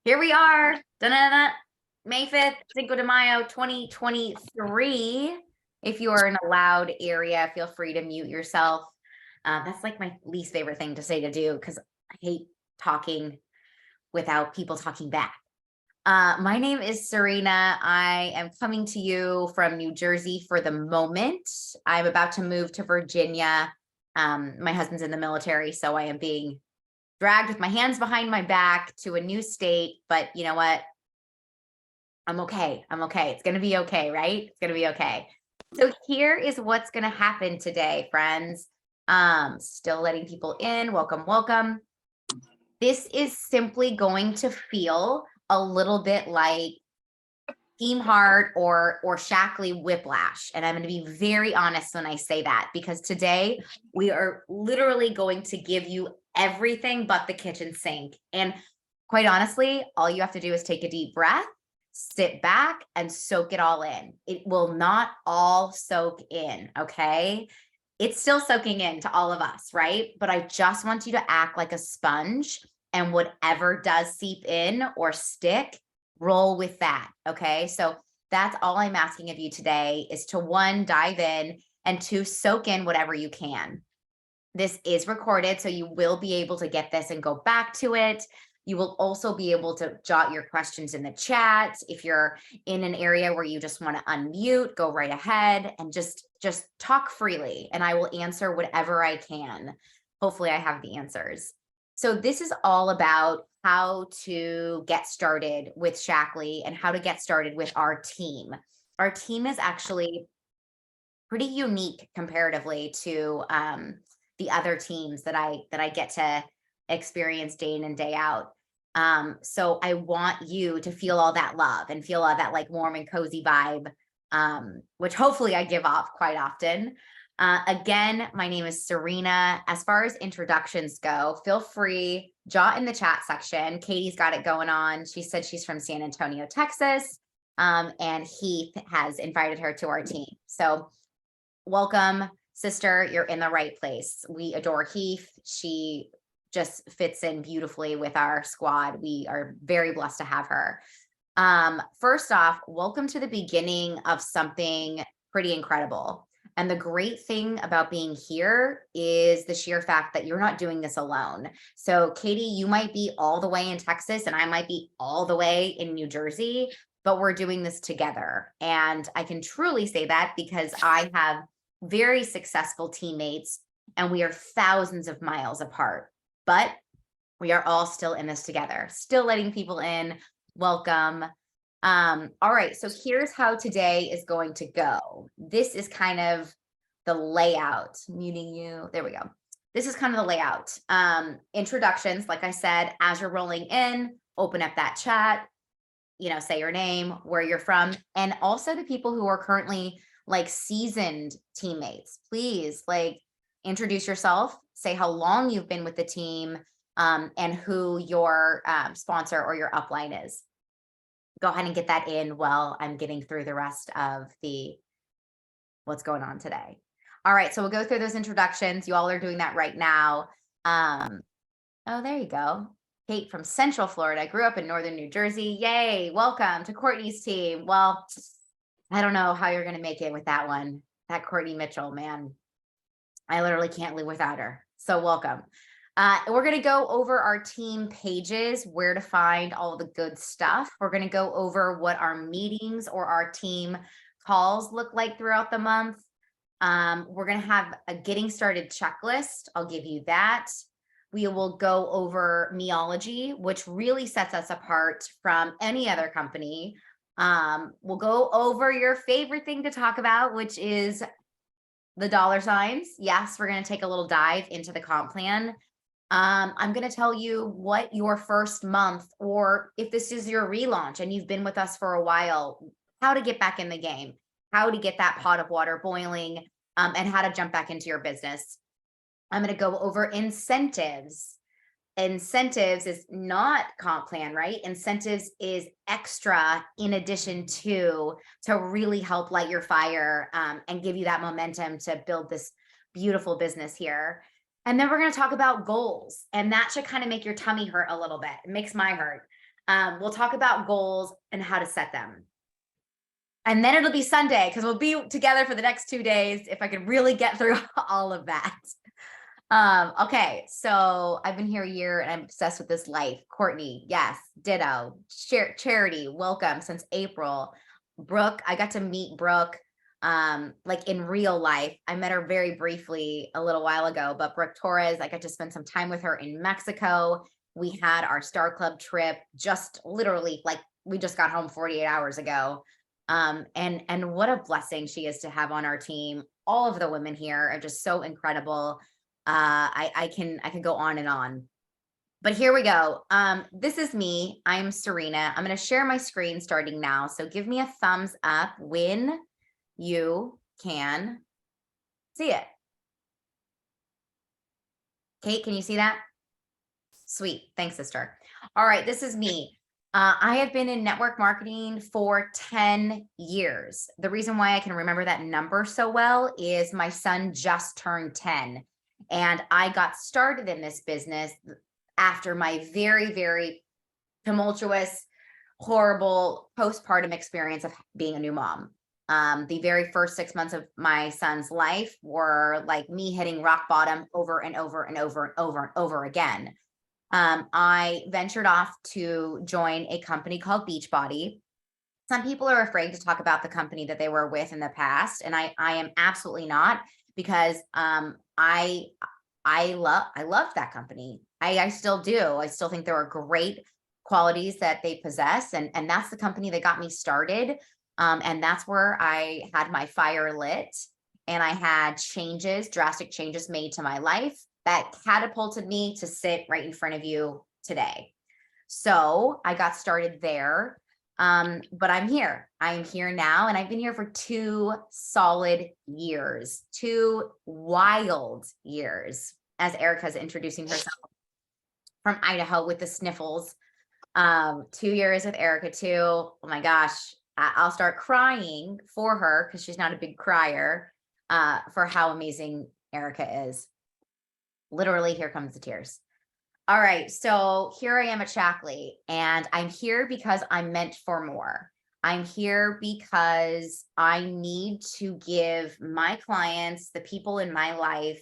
Here we are. Da-da-da. May 5th, Cinco de Mayo, 2023. If you are in a loud area, feel free to mute yourself. That's like my least favorite thing to say to do because I hate talking without people talking back. My name is Serena. I am coming to you from New Jersey for the moment. I'm about to move to Virginia. My husband's in the military, so I am being dragged with my hands behind my back to a new state. But you know what? I'm okay. I'm okay. It's going to be okay, right? It's going to be okay. So here is what's going to happen today, friends. Still letting people in. Welcome, welcome. This is simply going to feel a little bit like Team Heart or Shaklee Whiplash. And I'm going to be very honest when I say that, because today we are literally going to give you everything but the kitchen sink. And quite honestly, all you have to do is take a deep breath, sit back, and soak it all in. It will not all soak in, okay? It's still soaking in to all of us, right? But I just want you to act like a sponge, and whatever does seep in or stick, roll with that, okay? So that's all I'm asking of you today, is to one, dive in, and two, soak in whatever you can. This is recorded, so you will be able to get this and go back to it. You will also be able to jot your questions in the chat. If you're in an area where you just want to unmute, go right ahead and just talk freely, and I will answer whatever I can. Hopefully I have the answers. So this is all about how to get started with Shaklee and how to get started with our team. Our team is actually pretty unique comparatively to the other teams that I get to experience day in and day out. So I want you to feel all that love and feel all that like warm and cozy vibe, which hopefully I give off quite often. Again, my name is Serena. As far as introductions go, feel free, jot in the chat section. Katie's got it going on. She said she's from San Antonio, Texas, and Heath has invited her to our team. So welcome, sister. You're in the right place. We adore Heath. She just fits in beautifully with our squad. We are very blessed to have her. First off, welcome to the beginning of something pretty incredible. And the great thing about being here is the sheer fact that you're not doing this alone. So Katie, you might be all the way in Texas and I might be all the way in New Jersey, but we're doing this together. And I can truly say that because I have very successful teammates and we are thousands of miles apart, but we are all still in this together, still letting people in. Welcome. All right, so here's how today is going to go. This is kind of the layout. Muting you. There we go. This is kind of the layout. Introductions, like I said, as you're rolling in, open up that chat, say your name, where you're from, and also the people who are currently like seasoned teammates. Please introduce yourself, say how long you've been with the team, and who your sponsor or your upline is. Go ahead and get that in while I'm getting through the rest of what's going on today. All right, so we'll go through those introductions. You all are doing that right now. Oh, there you go. Kate from Central Florida. I grew up in Northern New Jersey. Yay, welcome to Courtney's team. Well, I don't know how you're going to make it with that one. That Courtney Mitchell, man. I literally can't live without her. So welcome. We're going to go over our team pages, where to find all the good stuff. We're going to go over what our meetings or our team calls look like throughout the month. We're going to have a getting started checklist. I'll give you that. We will go over meology, which really sets us apart from any other company. We'll go over your favorite thing to talk about, which is the dollar signs. Yes, we're going to take a little dive into the comp plan. I'm going to tell you what your first month, or if this is your relaunch and you've been with us for a while, how to get back in the game, how to get that pot of water boiling, and how to jump back into your business. I'm going to go over incentives. Incentives is not comp plan, right? Incentives is extra in addition to really help light your fire, and give you that momentum to build this beautiful business here. And then we're going to talk about goals, and that should kind of make your tummy hurt a little bit. It makes my hurt. We'll talk about goals and how to set them. And then it'll be Sunday because we'll be together for the next 2 days if I could really get through all of that. Okay, so I've been here a year and I'm obsessed with this life. Courtney, yes, ditto. Charity, welcome since April. Brooke, I got to meet Brooke like in real life. I met her very briefly a little while ago, but Brooke Torres, I got to spend some time with her in Mexico. We had our Star Club trip just literally like we just got home 48 hours ago. And what a blessing she is to have on our team. All of the women here are just so incredible. I can go on and on, but here we go. This is me. I'm Serena. I'm going to share my screen starting now. So give me a thumbs up when you can see it. Kate, can you see that? Sweet. Thanks, sister. All right. This is me. I have been in network marketing for 10 years. The reason why I can remember that number so well is my son just turned 10. And I got started in this business after my very, very tumultuous, horrible postpartum experience of being a new mom. The very first 6 months of my son's life were like me hitting rock bottom over and over and over and over and over again. I ventured off to join a company called Beachbody. Some people are afraid to talk about the company that they were with in the past, and I am absolutely not, because I loved that company. I still do. I still think there are great qualities that they possess, and that's the company that got me started. And that's where I had my fire lit, and I had drastic changes made to my life that catapulted me to sit right in front of you today. So I got started there. But I'm here. I'm here now, and I've been here for 2 solid years, 2 wild years, as Erica's introducing herself from Idaho with the sniffles. 2 years with Erica too. Oh my gosh, I'll start crying for her because she's not a big crier, for how amazing Erica is. Literally, here comes the tears. All right, so here I am at Shaklee, and I'm here because I'm meant for more. I'm here because I need to give my clients, the people in my life,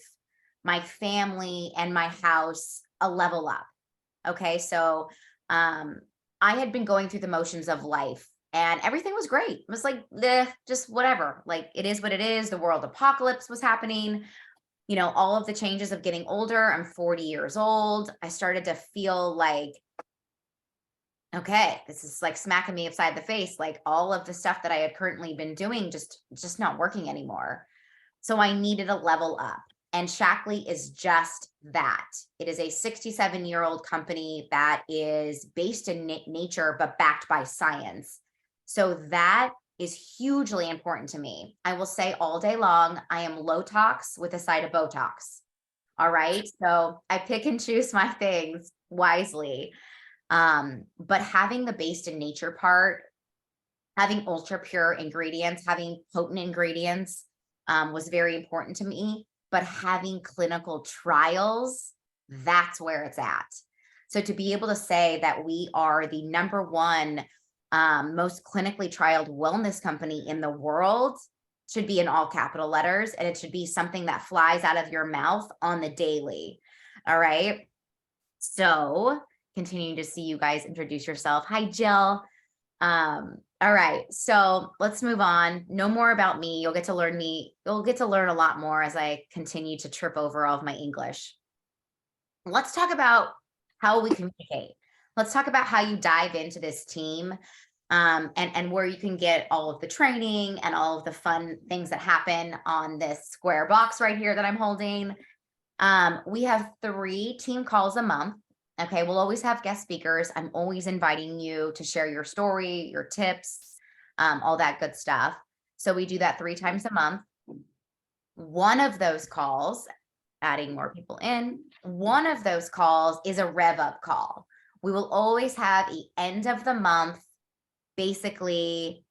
my family, and my house a level up. Okay, so I had been going through the motions of life, and everything was great. It was like, just whatever. Like, it is what it is. The world apocalypse was happening. You know, all of the changes of getting older. I'm 40 years old. I started to feel like, okay, this is like smacking me upside the face. Like all of the stuff that I had currently been doing, just not working anymore. So I needed a level up. And Shaklee is just that. It is a 67-year-old company that is based in nature, but backed by science. So that is hugely important to me. I will say all day long, I am low tox with a side of Botox. All right. So I pick and choose my things wisely. But having the based in nature part, having ultra pure ingredients, having potent ingredients, was very important to me. But having clinical trials, that's where it's at. So to be able to say that we are the #1 most clinically trialed wellness company in the world should be in all capital letters, and it should be something that flies out of your mouth on the daily. All right. So continuing to see you guys introduce yourself. Hi, Jill. All right. So let's move on. No more about me. You'll get to learn me. You'll get to learn a lot more as I continue to trip over all of my English. Let's talk about how we communicate. Let's talk about how you dive into this team, and where you can get all of the training and all of the fun things that happen on this square box right here that I'm holding. We have 3 team calls a month. Okay, we'll always have guest speakers. I'm always inviting you to share your story, your tips, all that good stuff. So we do that 3 times a month. One of those calls, adding more people in, one of those calls is a rev up call. We will always have the end of the month, basically,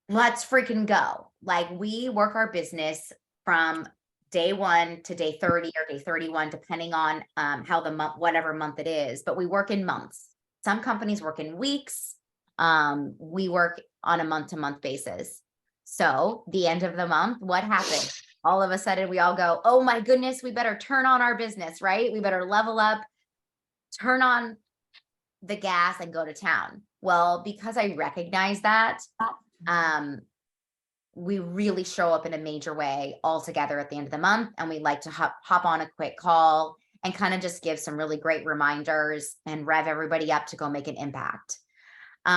let's freaking go. Like, we work our business from day 1 to day 30 or day 31, depending on how the month, whatever month it is, but we work in months. Some companies work in weeks. We work on a month-to-month basis. So the end of the month, what happened? All of a sudden we all go, oh my goodness, we better turn on our business, right? We better level up, turn on the gas and go to town. Well, because I recognize that, we really show up in a major way all together at the end of the month. And we like to hop on a quick call and kind of just give some really great reminders and rev everybody up to go make an impact. 2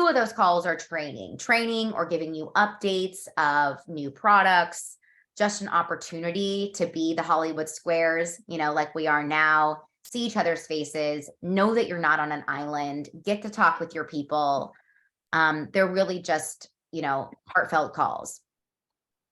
of those calls are training or giving you updates of new products, just an opportunity to be the Hollywood squares, like we are now, see each other's faces, know that you're not on an island, get to talk with your people. They're really just, heartfelt calls.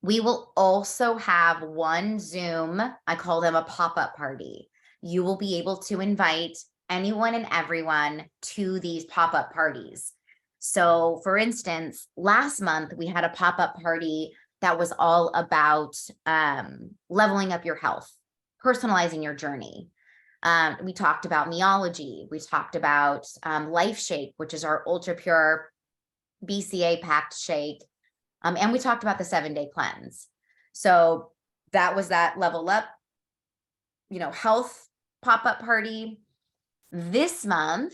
We will also have one Zoom, I call them a pop-up party. You will be able to invite anyone and everyone to these pop-up parties. So for instance, last month we had a pop-up party that was all about leveling up your health, personalizing your journey. We talked about meology. We talked about Life Shake, which is our ultra pure BCA packed shake. And we talked about the 7-day cleanse. So that was that level up, health pop-up party. This month,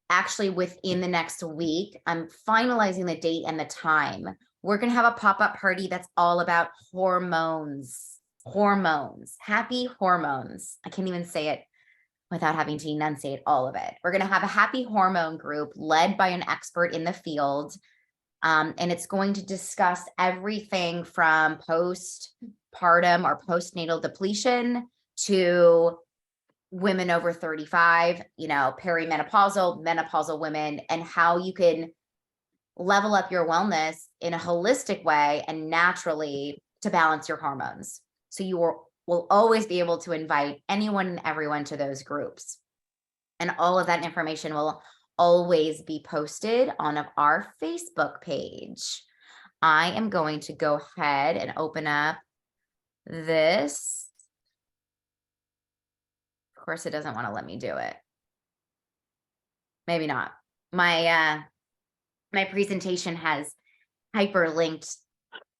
actually within the next week, I'm finalizing the date and the time. We're going to have a pop-up party that's all about hormones, happy hormones. I can't even say it without having to enunciate all of it. We're going to have a happy hormone group led by an expert in the field. And it's going to discuss everything from postpartum or postnatal depletion to women over 35, perimenopausal, menopausal women, and how you can level up your wellness in a holistic way and naturally to balance your hormones. So you will always be able to invite anyone and everyone to those groups. And all of that information will always be posted on our Facebook page. I am going to go ahead and open up this. Of course, it doesn't want to let me do it. Maybe not. My presentation has hyperlinked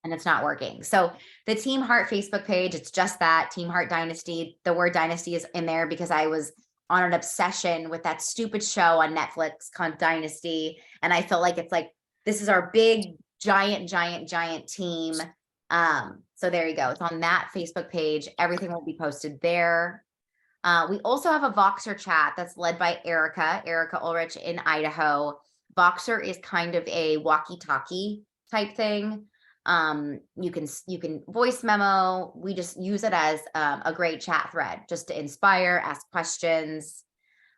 and it's not working. So the Team Heart Facebook page, it's just that, Team Heart Dynasty. The word dynasty is in there because I was on an obsession with that stupid show on Netflix called Dynasty. And I felt like it's like, this is our big, giant team. So there you go. It's on that Facebook page. Everything will be posted there. We also have a Voxer chat that's led by Erica Ulrich in Idaho. Voxer is kind of a walkie-talkie type thing. You can voice memo. We just use it as a great chat thread just to inspire, ask questions.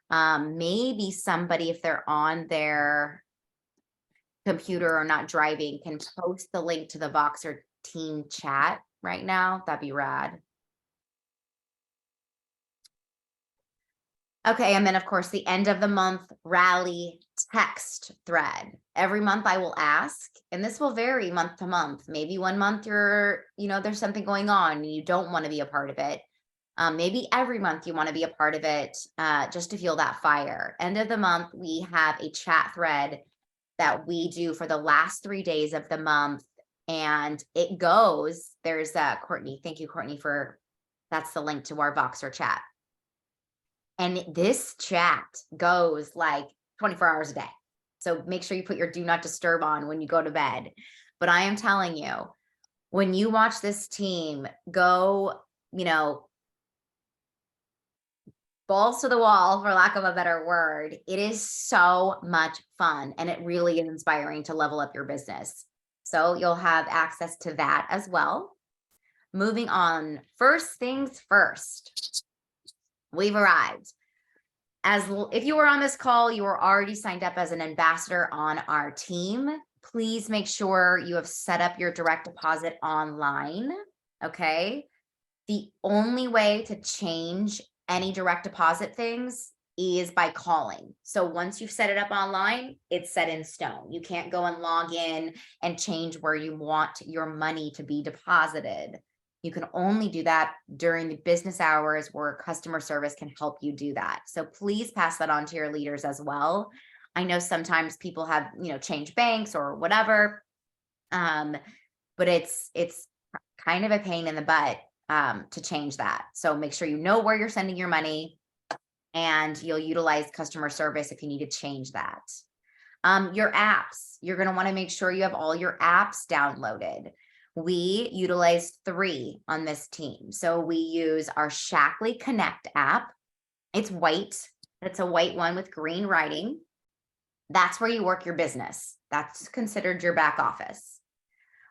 Maybe somebody, if they're on their computer or not driving, can post the link to the Voxer team chat right now. That'd be rad. Okay, and then of course the end of the month rally text thread. Every month I will ask, and this will vary month to month. Maybe one month there's something going on and you don't want to be a part of it. Maybe every month you want to be a part of it just to feel that fire. End of the month, we have a chat thread that we do for the last 3 days of the month. And it goes, there's Courtney. Thank you, Courtney, that's the link to our Voxer chat. And this chat goes like 24 hours a day. So make sure you put your do not disturb on when you go to bed. But I am telling you, when you watch this team go, balls to the wall, for lack of a better word, it is so much fun. And it really is inspiring to level up your business. So you'll have access to that as well. Moving on, first things first. We've arrived. If you were on this call, you were already signed up as an ambassador on our team. Please make sure you have set up your direct deposit online. Okay. The only way to change any direct deposit things is by calling. So once you've set it up online, it's set in stone. You can't go and log in and change where you want your money to be deposited. You can only do that during the business hours where customer service can help you do that. So please pass that on to your leaders as well. I know sometimes people have, changed banks or whatever. But it's kind of a pain in the butt to change that. So make sure you know where you're sending your money, and you'll utilize customer service if you need to change that. Your apps, you're going to want to make sure you have all your apps downloaded. We utilize 3 on this team. So we use our Shaklee Connect app. It's white. It's a white one with green writing. That's where you work your business. That's considered your back office.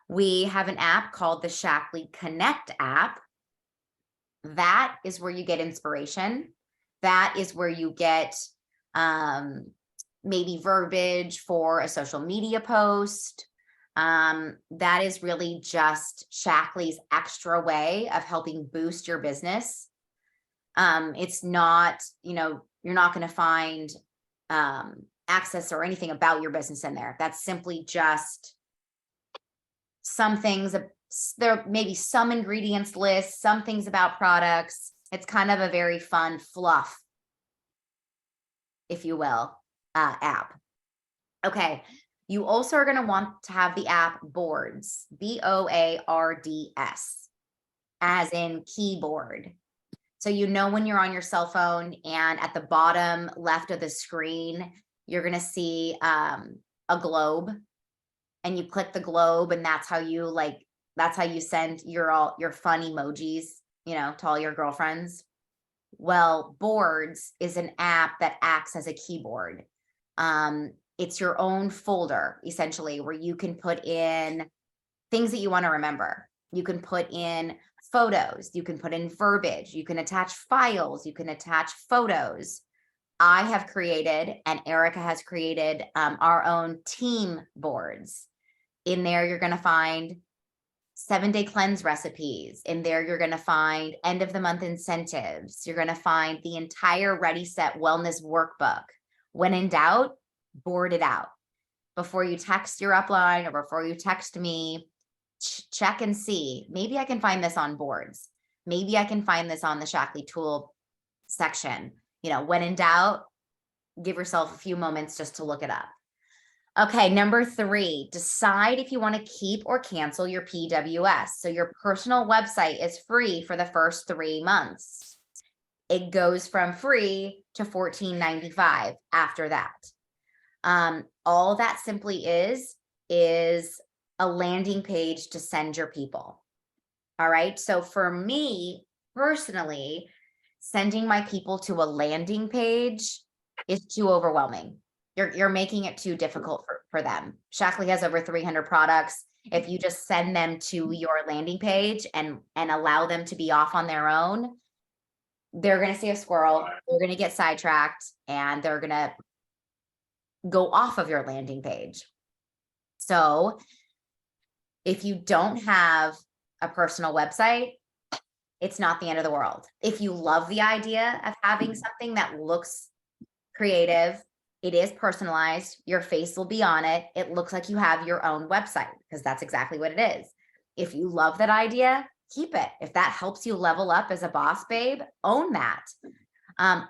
We have an app called the Shaklee Connect app. That is where you get inspiration. That is where you get maybe verbiage for a social media post. That is really just Shaklee's extra way of helping boost your business. It's not, you're not going to find access or anything about your business in there. That's simply just some things. There may be some ingredients list, some things about products. It's kind of a very fun fluff, if you will, app. Okay. You also are going to want to have the app Boards, Boards, as in keyboard. So when you're on your cell phone, and at the bottom left of the screen, you're going to see a globe, and you click the globe, and that's how you send your fun emojis, to all your girlfriends. Well, Boards is an app that acts as a keyboard. It's your own folder, essentially, where you can put in things that you want to remember. You can put in photos, you can put in verbiage, you can attach files, you can attach photos. I have created, and Erica has created, our own team boards. In there, you're going to find 7-day cleanse recipes. In there, you're going to find end of the month incentives. You're going to find the entire Ready Set Wellness workbook. When in doubt, board it out. Before you text your upline or before you text me, check and see. Maybe I can find this on Boards. Maybe I can find this on the Shaklee tool section. When in doubt, give yourself a few moments just to look it up. Okay, number 3, decide if you want to keep or cancel your PWS. So your personal website is free for the first 3 months. It goes from free to $14.95 after that. All that simply is a landing page to send your people. All right. So for me personally, sending my people to a landing page is too overwhelming. You're making it too difficult for them. Shaklee has over 300 products. If you just send them to your landing page and allow them to be off on their own, they're going to see a squirrel, they're going to get sidetracked, and they're going to go off of your landing page. So if you don't have a personal website, it's not the end of the world. If you love the idea of having something that looks creative, it is personalized, your face will be on it, it looks like you have your own website, because that's exactly what it is. If you love that idea, keep it. If that helps you level up as a boss babe, own that.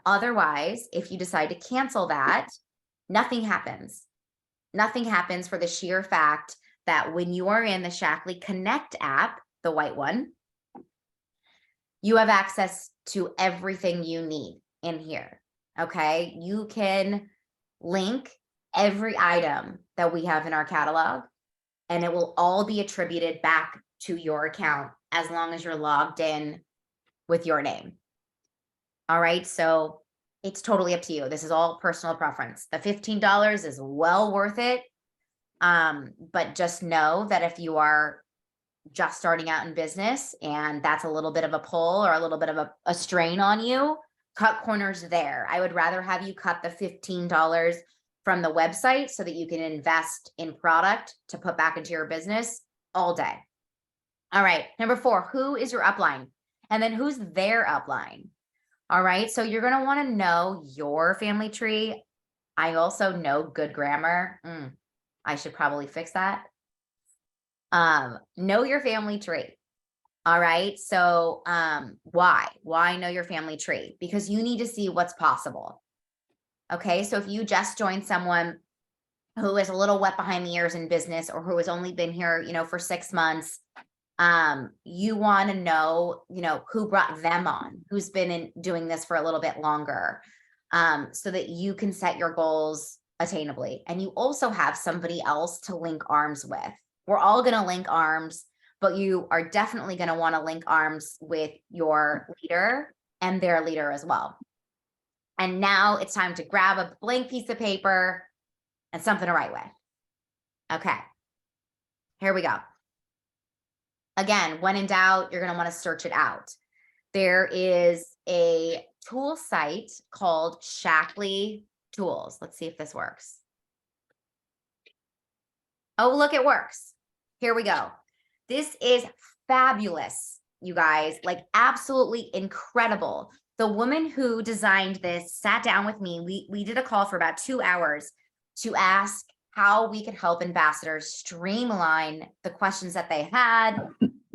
Otherwise, if you decide to cancel that, nothing happens. Nothing happens, for the sheer fact that when you are in the Shaklee Connect app, the white one, you have access to everything you need in here. Okay. You can link every item that we have in our catalog, and it will all be attributed back to your account as long as you're logged in with your name. All right. So it's totally up to you. This is all personal preference. The $15 is well worth it. But just know that if you are just starting out in business and that's a little bit of a pull or a little bit of a strain on you, cut corners there. I would rather have you cut the $15 from the website so that you can invest in product to put back into your business all day. All right. Number 4, who is your upline? And then who's their upline? All right. So you're going to want to know your family tree. I also know good grammar. I should probably fix that. Know your family tree. All right. So why know your family tree? Because you need to see what's possible. Okay. So if you just joined someone who is a little wet behind the ears in business, or who has only been here, for 6 months, you want to know, who brought them on, who's been doing this for a little bit longer, so that you can set your goals attainably. And you also have somebody else to link arms with. We're all going to link arms, but you are definitely going to want to link arms with your leader and their leader as well. And now it's time to grab a blank piece of paper and something to write with. Okay, here we go. Again, when in doubt, you're going to want to search it out. There is a tool site called Shaklee Tools. Let's see if this works. Oh, look, it works. Here we go. This is fabulous, you guys, like absolutely incredible. The woman who designed this sat down with me. We did a call for about 2 hours to ask how we could help ambassadors streamline the questions that they had,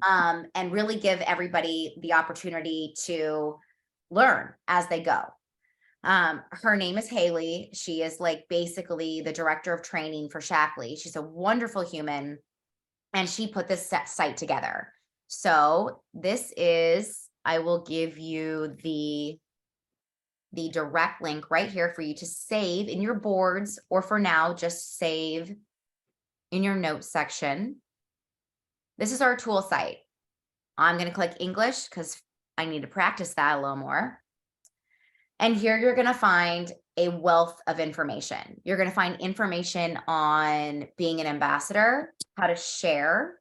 and really give everybody the opportunity to learn as they go. Her name is Haley. She is like basically the director of training for Shaklee. She's a wonderful human, and she put this site together. So this is, I will give you the direct link right here for you to save in your boards, or for now, just save in your notes section. This is our tool site. I'm going to click English because I need to practice that a little more. And here you're going to find a wealth of information. You're going to find information on being an ambassador, how to share.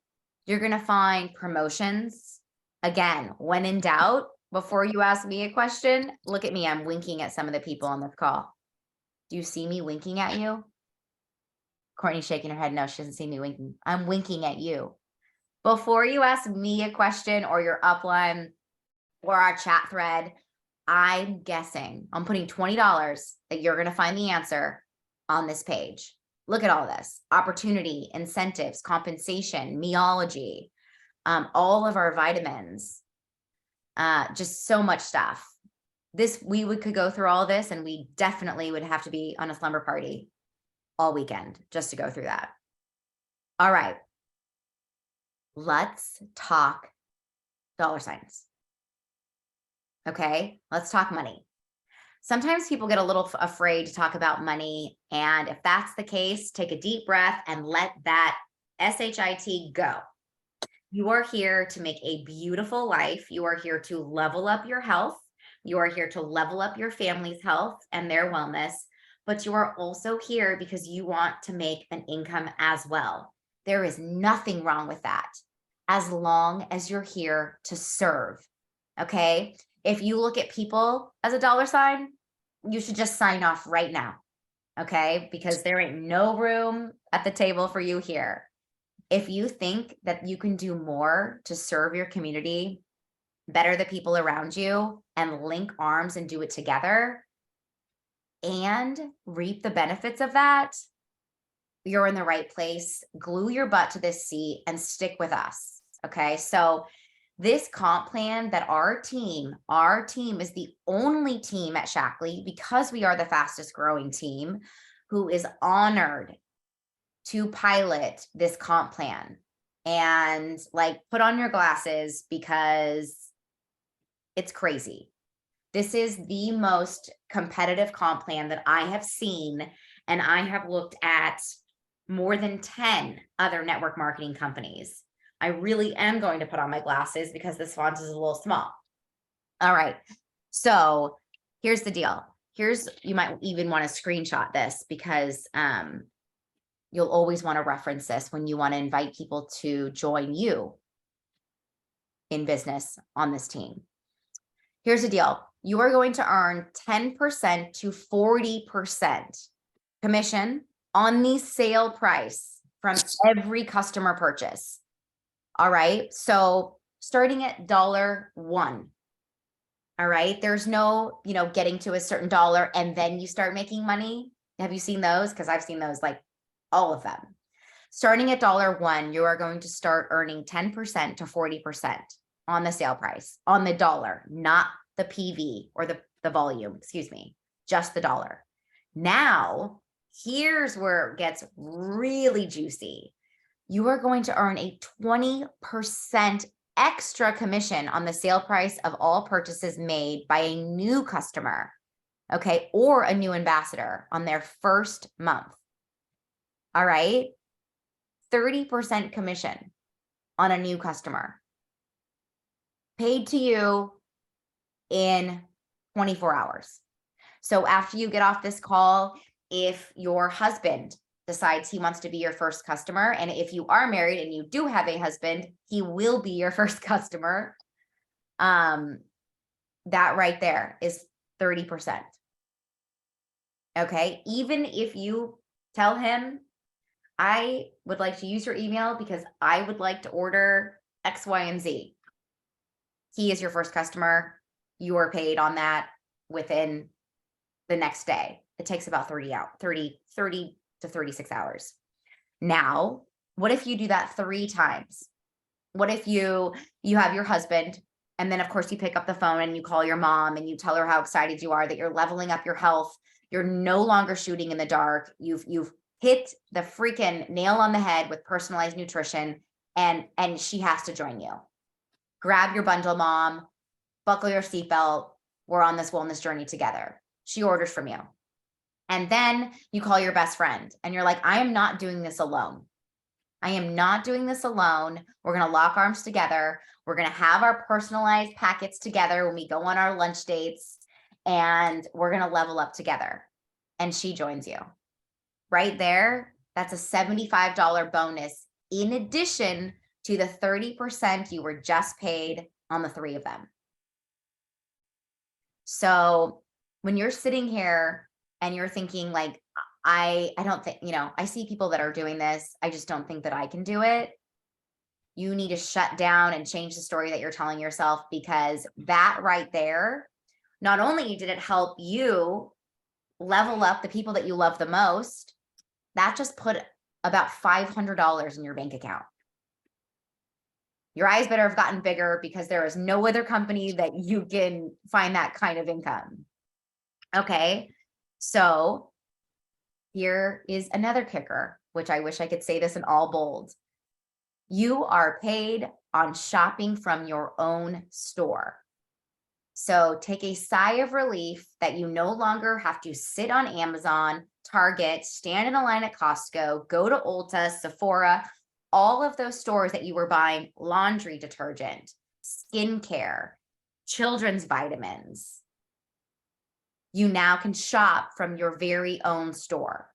You're going to find promotions. Again, when in doubt, before you ask me a question, look at me. I'm winking at some of the people on this call. Do you see me winking at you? Courtney's shaking her head. No, she doesn't see me winking. I'm winking at you. Before you ask me a question, or your upline, or our chat thread, I'm guessing, I'm putting $20 that you're going to find the answer on this page. Look at all this: opportunity, incentives, compensation, meology, all of our vitamins, just so much stuff. We could go through all this, and we definitely would have to be on a slumber party all weekend just to go through that. All right. Let's talk dollar signs. Okay, let's talk money. Sometimes people get a little afraid to talk about money. And if that's the case, take a deep breath and let that SHIT go. You are here to make a beautiful life. You are here to level up your health. You are here to level up your family's health and their wellness. But you are also here because you want to make an income as well. There is nothing wrong with that, as long as you're here to serve. Okay. If you look at people as a dollar sign, you should just sign off right now. Okay. Because there ain't no room at the table for you here. If you think that you can do more to serve your community, better the people around you, and link arms and do it together, and reap the benefits of that, you're in the right place. Glue your butt to this seat and stick with us. Okay. So this comp plan that our team is the only team at Shaklee, because we are the fastest growing team, who is honored to pilot this comp plan. And like, put on your glasses, because it's crazy. This is the most competitive comp plan that I have seen. And I have looked at more than 10 other network marketing companies. I really am going to put on my glasses because this font is a little small. All right. So here's the deal. You might even want to screenshot this, because you'll always want to reference this when you want to invite people to join you in business on this team. Here's the deal. You are going to earn 10% to 40% commission on the sale price from every customer purchase. All right. So starting at $1. All right. There's no, getting to a certain dollar and then you start making money. Have you seen those? Because I've seen those, like all of them. Starting at $1, you are going to start earning 10% to 40%. on the sale price, on the dollar, not the PV or the volume, excuse me, just the dollar. Now, here's where it gets really juicy. You are going to earn a 20% extra commission on the sale price of all purchases made by a new customer, okay, or a new ambassador on their first month. All right, 30% commission on a new customer paid to you in 24 hours. So after you get off this call, if your husband decides he wants to be your first customer, and if you are married and you do have a husband, he will be your first customer. That right there is 30%. Okay, even if you tell him, I would like to use your email because I would like to order X, Y, and Z. He is your first customer. You are paid on that within the next day. It takes about 30 to 36 hours. Now, what if you do that 3 times? What if you have your husband, and then of course you pick up the phone and you call your mom and you tell her how excited you are that you're leveling up your health. You're no longer shooting in the dark. You've hit the freaking nail on the head with personalized nutrition, and she has to join you. Grab your bundle, mom, buckle your seatbelt. We're on this wellness journey together. She orders from you. And then you call your best friend and you're like, I am not doing this alone. I am not doing this alone. We're going to lock arms together. We're going to have our personalized packets together when we go on our lunch dates, and we're going to level up together. And she joins you. Right there, that's a $75 bonus in addition to the 30% you were just paid on the 3 of them. So when you're sitting here and you're thinking like, I don't think, I see people that are doing this, I just don't think that I can do it. You need to shut down and change the story that you're telling yourself, because that right there, not only did it help you level up the people that you love the most, that just put about $500 in your bank account. Your eyes better have gotten bigger, because there is no other company that you can find that kind of income. Okay, so here is another kicker, which I wish I could say this in all bold. You are paid on shopping from your own store. So take a sigh of relief that you no longer have to sit on Amazon, Target, stand in a line at Costco, go to Ulta, Sephora, all of those stores that you were buying laundry detergent, skincare, children's vitamins. You now can shop from your very own store.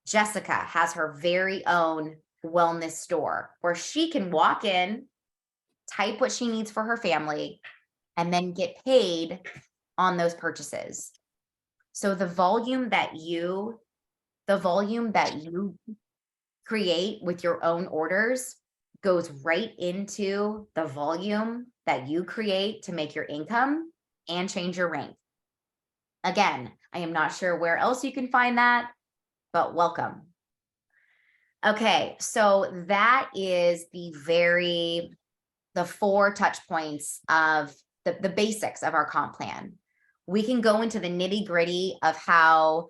Jessica has her very own wellness store where she can walk in, type what she needs for her family, and then get paid on those purchases. So the volume that you create with your own orders goes right into the volume that you create to make your income and change your rank. Again, I am not sure where else you can find that, but welcome. Okay, so that is the 4 touch points of the basics of our comp plan. We can go into the nitty gritty of how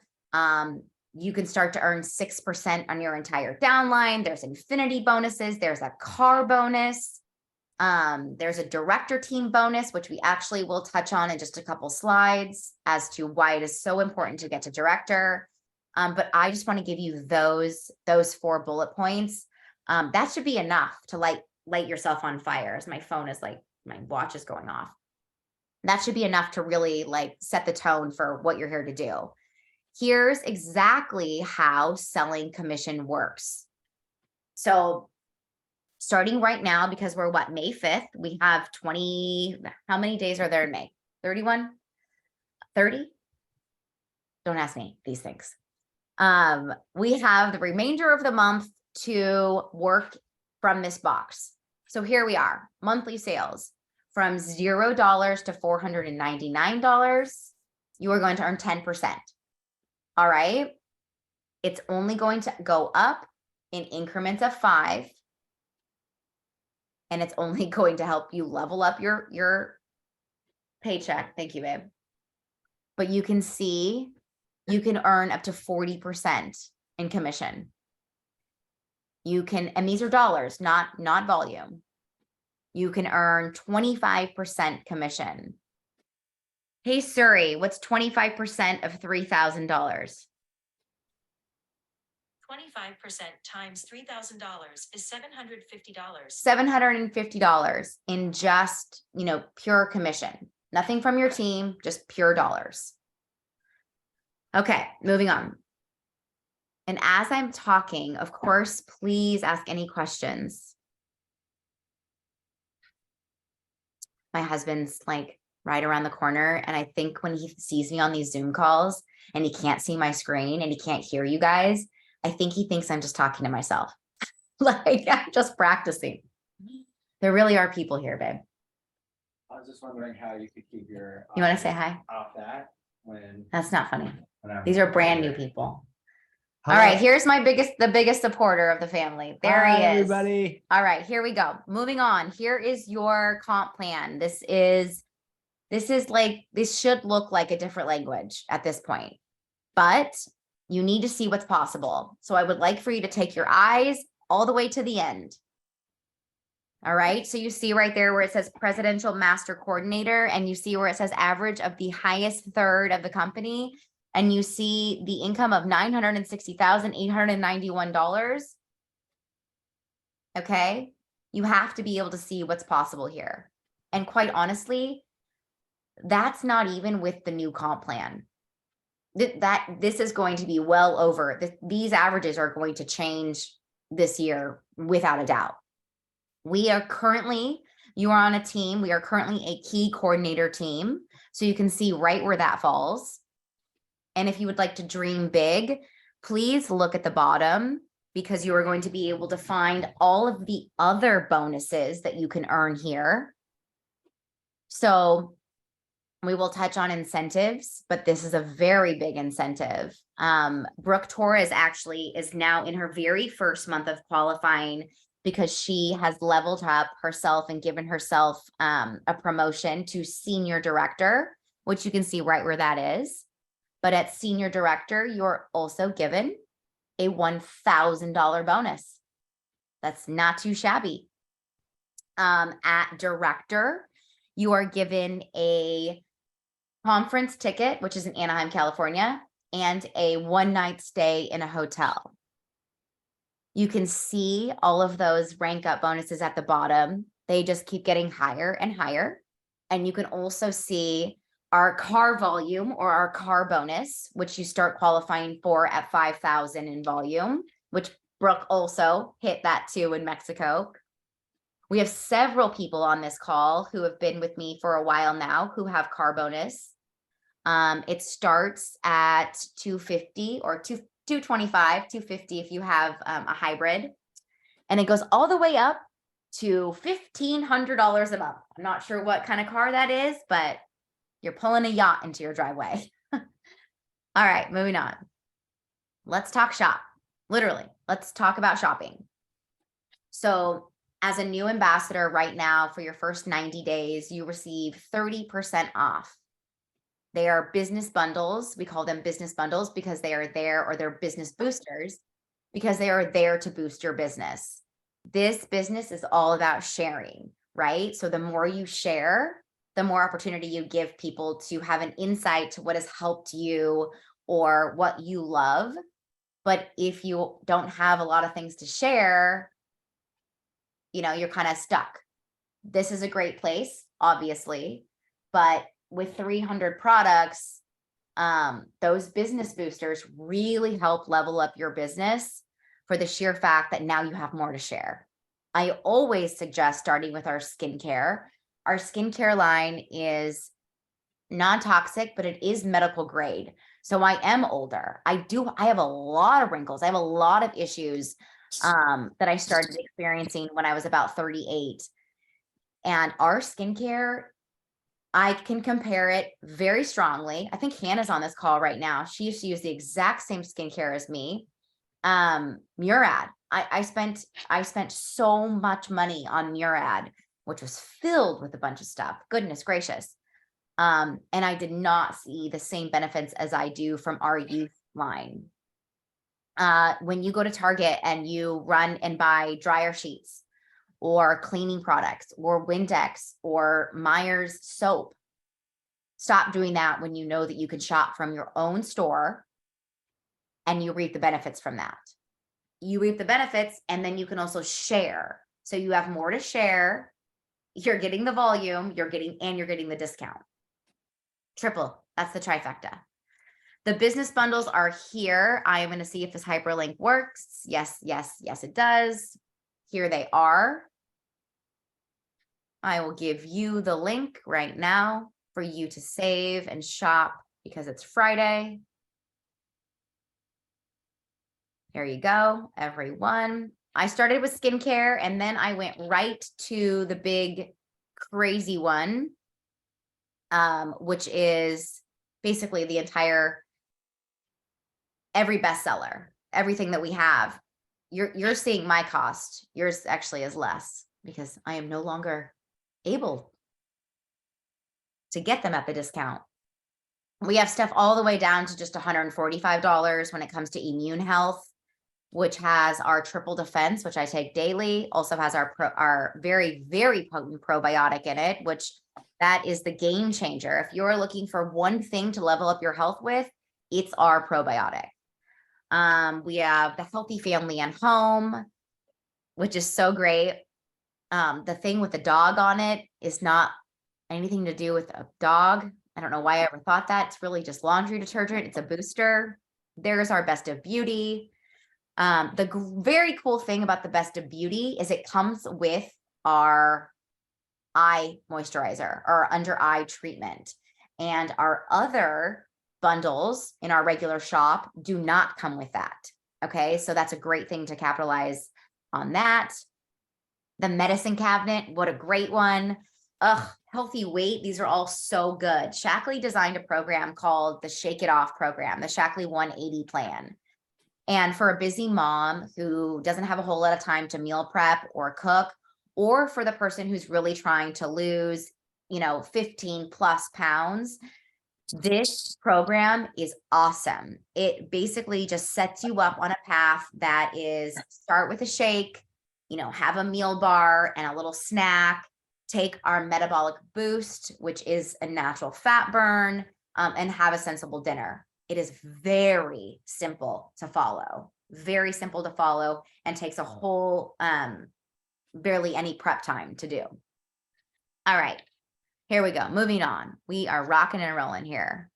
you can start to earn 6% on your entire downline. There's infinity bonuses. There's a car bonus. There's a director team bonus, which we actually will touch on in just a couple slides as to why it is so important to get to director. But I just want to give you those 4 bullet points. That should be enough to light yourself on fire, as my phone is my watch is going off. That should be enough to really set the tone for what you're here to do. Here's exactly how selling commission works. So starting right now, because we're May 5th, we have 20, how many days are there in May? 31? 30? Don't ask me these things. We have the remainder of the month to work from this box. So here we are, monthly sales from $0 to $499. You are going to earn 10%. All right. It's only going to go up in increments of 5. and it's only going to help you level up your paycheck. Thank you, babe. But you can see you can earn up to 40% in commission. You can, and these are dollars, not volume. You can earn 25% commission. Hey, Suri, what's 25% of $3,000? 25% times $3,000 is $750. $750 in just, pure commission. Nothing from your team, just pure dollars. Okay, moving on. And as I'm talking, of course, please ask any questions. My husband's like right around the corner. And I think when he sees me on these Zoom calls and he can't see my screen and he can't hear you guys, I think he thinks I'm just talking to myself. Like I'm just practicing. There really are people here, babe. I was just wondering how you could keep your You want to say hi? off that when That's not funny. whenever- These are brand new people. Hello. All right, here's the biggest supporter of the family. There he is. Everybody. All right, here we go. Moving on. Here is your comp plan. This should look like a different language at this point, but you need to see what's possible. So I would like for you to take your eyes all the way to the end. All right, so you see right there where it says Presidential Master Coordinator, and you see where it says average of the highest third of the company, and you see the income of $960,891. Okay, you have to be able to see what's possible here. And quite honestly, that's not even with the new comp plan. This is going to be well over, these averages are going to change this year without a doubt. You are on a team. We are currently a key coordinator team. So you can see right where that falls. And if you would like to dream big, please look at the bottom, because you are going to be able to find all of the other bonuses that you can earn here. So we will touch on incentives, but this is a very big incentive. Brooke Torres is now in her very first month of qualifying, because she has leveled up herself and given herself a promotion to senior director, which you can see right where that is. But at senior director, you're also given a $1,000 bonus. That's not too shabby. At director, you are given a conference ticket, which is in Anaheim, California, and a one-night stay in a hotel. You can see all of those rank up bonuses at the bottom. They just keep getting higher and higher. And you can also see our car volume, or our car bonus, which you start qualifying for at 5,000 in volume, which Brooke also hit that too in Mexico. We have several people on this call who have been with me for a while now who have car bonus. It starts at 250 or 225, 250 if you have a hybrid, and it goes all the way up to $1,500 a month. I'm not sure what kind of car that is, but you're pulling a yacht into your driveway. All right, moving on. Let's talk shop. Literally, let's talk about shopping. So as a new ambassador right now, for your first 90 days, you receive 30% off. They are business bundles. We call them business bundles because they are there, or they're business boosters because they are there to boost your business. This business is all about sharing, right? So the more you share, the more opportunity you give people to have an insight to what has helped you or what you love. But if you don't have a lot of things to share, you're kind of stuck. This is a great place, obviously, but with 300 products, those business boosters really help level up your business for the sheer fact that now you have more to share. I always suggest starting with our skincare. Our skincare line is non-toxic, but it is medical grade. So I am older. I have a lot of wrinkles. I have a lot of issues that I started experiencing when I was about 38. And our skincare, I can compare it very strongly. I think Hannah's on this call right now. She used to use the exact same skincare as me. Murad. I spent so much money on Murad, which was filled with a bunch of stuff. Goodness gracious. And I did not see the same benefits as I do from our youth line. When you go to Target and you run and buy dryer sheets or cleaning products or Windex or Myers soap, stop doing that when you know that you can shop from your own store and you reap the benefits from that. You reap the benefits and then you can also share. So you have more to share. You're getting the volume, you're getting the discount. Triple, that's the trifecta. The business bundles are here. I am going to see if this hyperlink works. Yes, yes, yes, it does. Here they are. I will give you the link right now for you to save and shop because it's Friday. Here you go, everyone. I started with skincare and then I went right to the big crazy one, which is basically the entire, every bestseller, everything that we have. You're seeing my cost. Yours actually is less because I am no longer able to get them at the discount. We have stuff all the way down to just $145 when it comes to immune health, which has our triple defense, which I take daily, also has our very, very potent probiotic in it, which that is the game changer. If you're looking for one thing to level up your health with, it's our probiotic. We have the Healthy Family and Home, which is so great. The thing with the dog on it is not anything to do with a dog. I don't know why I ever thought that. It's really just laundry detergent. It's a booster. There's our Best of Beauty. The very cool thing about the Best of Beauty is it comes with our eye moisturizer or under eye treatment. And our other bundles in our regular shop do not come with that. Okay, so that's a great thing to capitalize on that. The medicine cabinet, what a great one. Ugh, healthy weight. These are all so good. Shaklee designed a program called the Shake It Off program, the Shaklee 180 plan. And for a busy mom who doesn't have a whole lot of time to meal prep or cook, or for the person who's really trying to lose, 15 plus pounds, this program is awesome. It basically just sets you up on a path that is start with a shake, have a meal bar and a little snack, take our metabolic boost, which is a natural fat burn, and have a sensible dinner. It is very simple to follow, and takes a whole, barely any prep time to do. All right, here we go. Moving on. We are rocking and rolling here.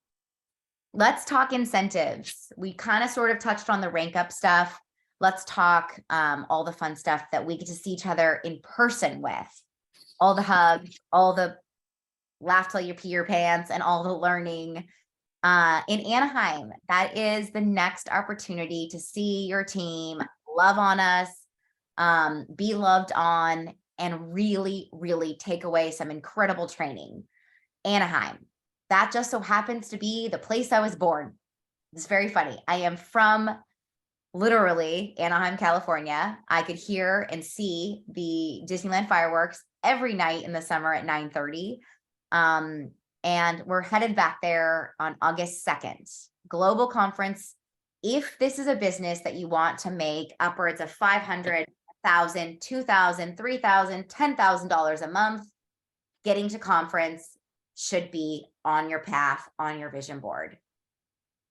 Let's talk incentives. We kind of sort of touched on the rank up stuff. Let's talk all the fun stuff that we get to see each other in person with. All the hugs, all the laugh till you pee your pants, and all the learning. In Anaheim, that is the next opportunity to see your team, love on us, be loved on, and really, really take away some incredible training. Anaheim, that just so happens to be the place I was born. It's very funny. I am from literally Anaheim, California. I could hear and see the Disneyland fireworks every night in the summer at 9:30. And we're headed back there on August 2nd. Global conference. If this is a business that you want to make upwards of $500, $1,000, $2,000, $3,000, $10,000 a month, getting to conference should be on your path, on your vision board.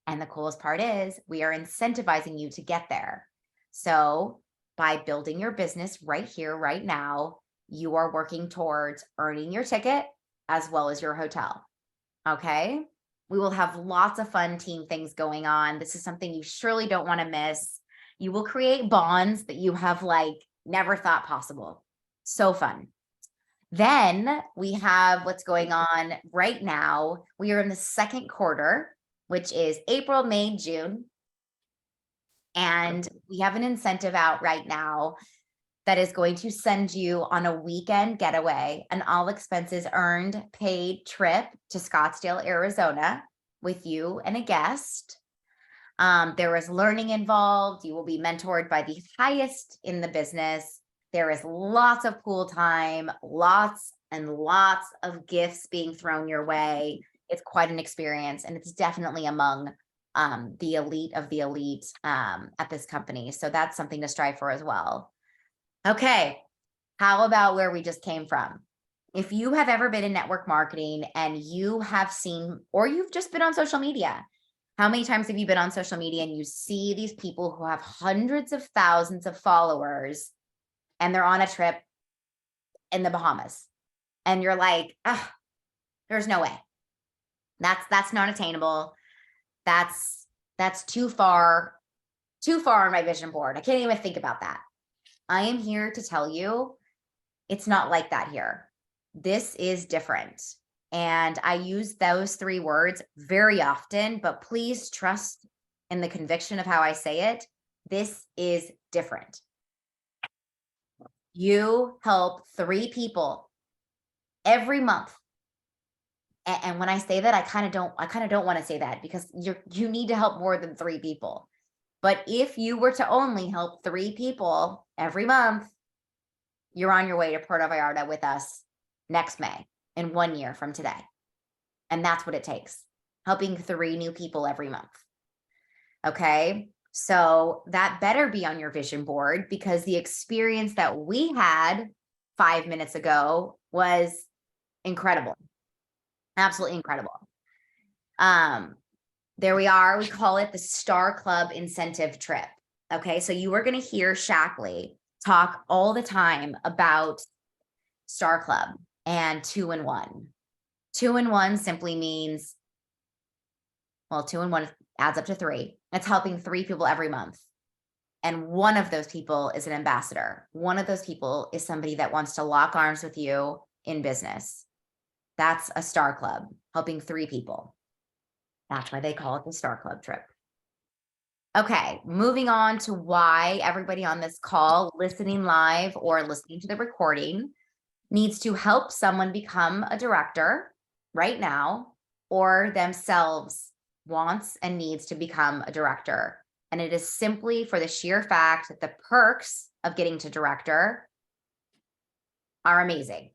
And the coolest part is we are incentivizing you to get there. So by building your business right here, right now, you are working towards earning your ticket as well as your hotel. Okay. We will have lots of fun team things going on. This is something you surely don't want to miss. You will create bonds that you have never thought possible. So fun. Then we have what's going on right now. We are in the second quarter, which is April, May, June. And we have an incentive out right now that is going to send you on a weekend getaway, an all expenses earned paid trip to Scottsdale, Arizona with you and a guest. There is learning involved. You will be mentored by the highest in the business. There is lots of pool time, lots and lots of gifts being thrown your way. It's quite an experience, and it's definitely among the elite of the elite at this company. So that's something to strive for as well. Okay, how about where we just came from? If you have ever been in network marketing and you have seen, or you've just been on social media, how many times have you been on social media and you see these people who have hundreds of thousands of followers and they're on a trip in the Bahamas, and you're like, ah, there's no way. That's not attainable. That's too far on my vision board. I can't even think about that. I am here to tell you it's not like that here. This is different. And I use those 3 words very often, but please trust in the conviction of how I say it. This is different. You help 3 people every month. And when I say that, I kind of don't want to say that, because you need to help more than 3 people. But if you were to only help 3 people every month, you're on your way to Puerto Vallarta with us next May, in 1 year from today. And that's what it takes, helping 3 new people every month. Okay, so that better be on your vision board, because the experience that we had 5 minutes ago was incredible. Absolutely incredible. There we are. We call it the Star Club incentive trip. Okay, so you are going to hear Shaklee talk all the time about Star Club and 2-in-1. 2-in-1 simply means, well, 2-in-1 adds up to 3. It's helping 3 people every month. And one of those people is an ambassador. One of those people is somebody that wants to lock arms with you in business. That's a Star Club, helping 3 people. That's why they call it the Star Club trip. Okay, moving on to why everybody on this call, listening live or listening to the recording, needs to help someone become a director right now, or themselves wants and needs to become a director. And it is simply for the sheer fact that the perks of getting to director are amazing.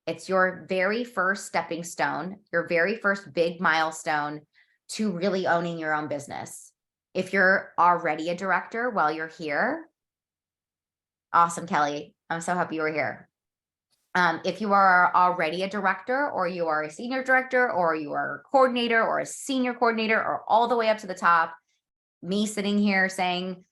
It's your very first stepping stone, your very first big milestone to really owning your own business. If you're already a director while you're here, awesome, Kelly. I'm so happy you were here. If you are already a director, or you are a senior director, or you are a coordinator or a senior coordinator, or all the way up to the top, me sitting here saying,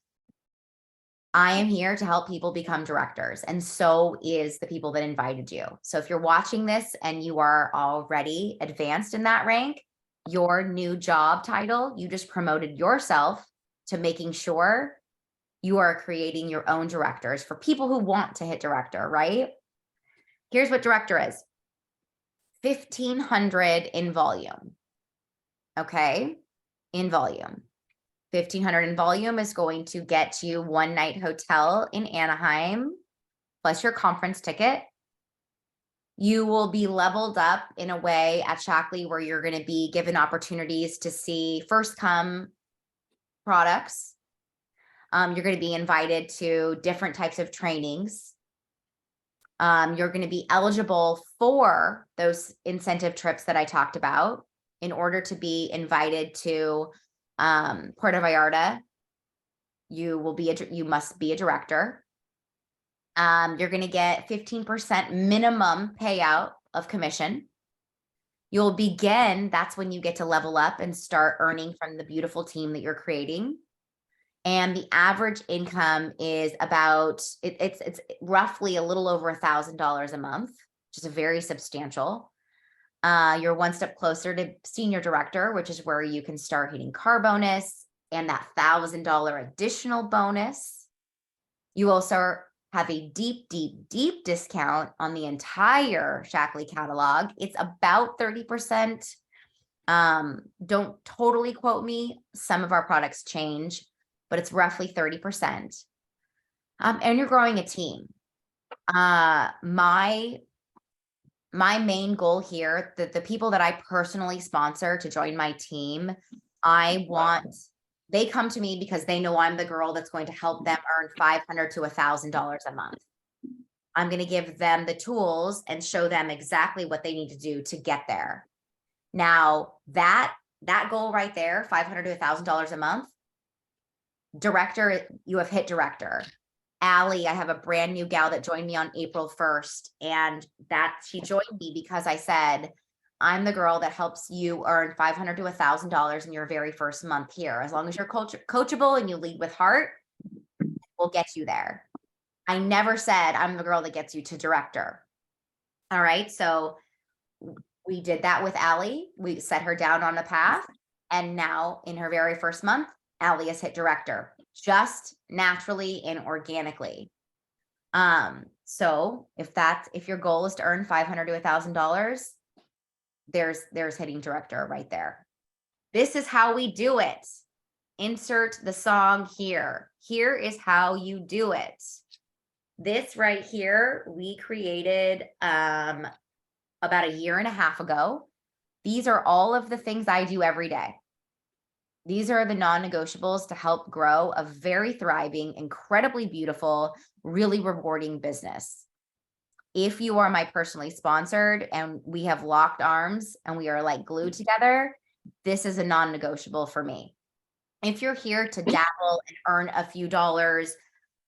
I am here to help people become directors. And so is the people that invited you. So if you're watching this and you are already advanced in that rank, your new job title, you just promoted yourself to making sure you are creating your own directors for people who want to hit director, right? Here's what director is. 1,500 in volume. Okay, in volume. 1,500 in volume is going to get you 1-night hotel in Anaheim, plus your conference ticket. You will be leveled up in a way at Shaklee where you're going to be given opportunities to see first come products. You're going to be invited to different types of trainings. You're going to be eligible for those incentive trips that I talked about in order to be invited to Puerto Vallarta. You must be a director. You're going to get 15% minimum payout of commission. You'll begin, that's when you get to level up and start earning from the beautiful team that you're creating. And the average income is about, it's roughly a little over $1,000 a month, which is a very substantial. You're one step closer to senior director, which is where you can start hitting car bonus and that $1,000 additional bonus. You also have a deep discount on the entire Shaklee catalog. It's about 30%. Don't totally quote me. Some of our products change, but it's roughly 30%. And you're growing a team. My main goal here, the people that I personally sponsor to join my team, I want They come to me because they know I'm the girl that's going to help them earn $500 to $1,000 a month. I'm going to give them the tools and show them exactly what they need to do to get there. Now that goal right there, $500 to $1,000 a month, director, you have hit director. Allie, I have a brand new gal that joined me on April 1st, and that she joined me because I said, I'm the girl that helps you earn $500 to $1,000 in your very first month here. As long as you're coachable and you lead with heart, we'll get you there. I never said I'm the girl that gets you to director. All right. So we did that with Allie. We set her down on a path. And now in her very first month, Allie has hit director just naturally and organically. So if your goal is to earn $500 to $1,000, there's hitting director right there. This is how we do it. Insert the song here. Here is how you do it. This right here, we created about a year and a half ago. These are all of the things I do every day. These are the non-negotiables to help grow a very thriving, incredibly beautiful, really rewarding business. If you are my personally sponsored and we have locked arms and we are like glued together, this is a non-negotiable for me. If you're here to dabble and earn a few dollars,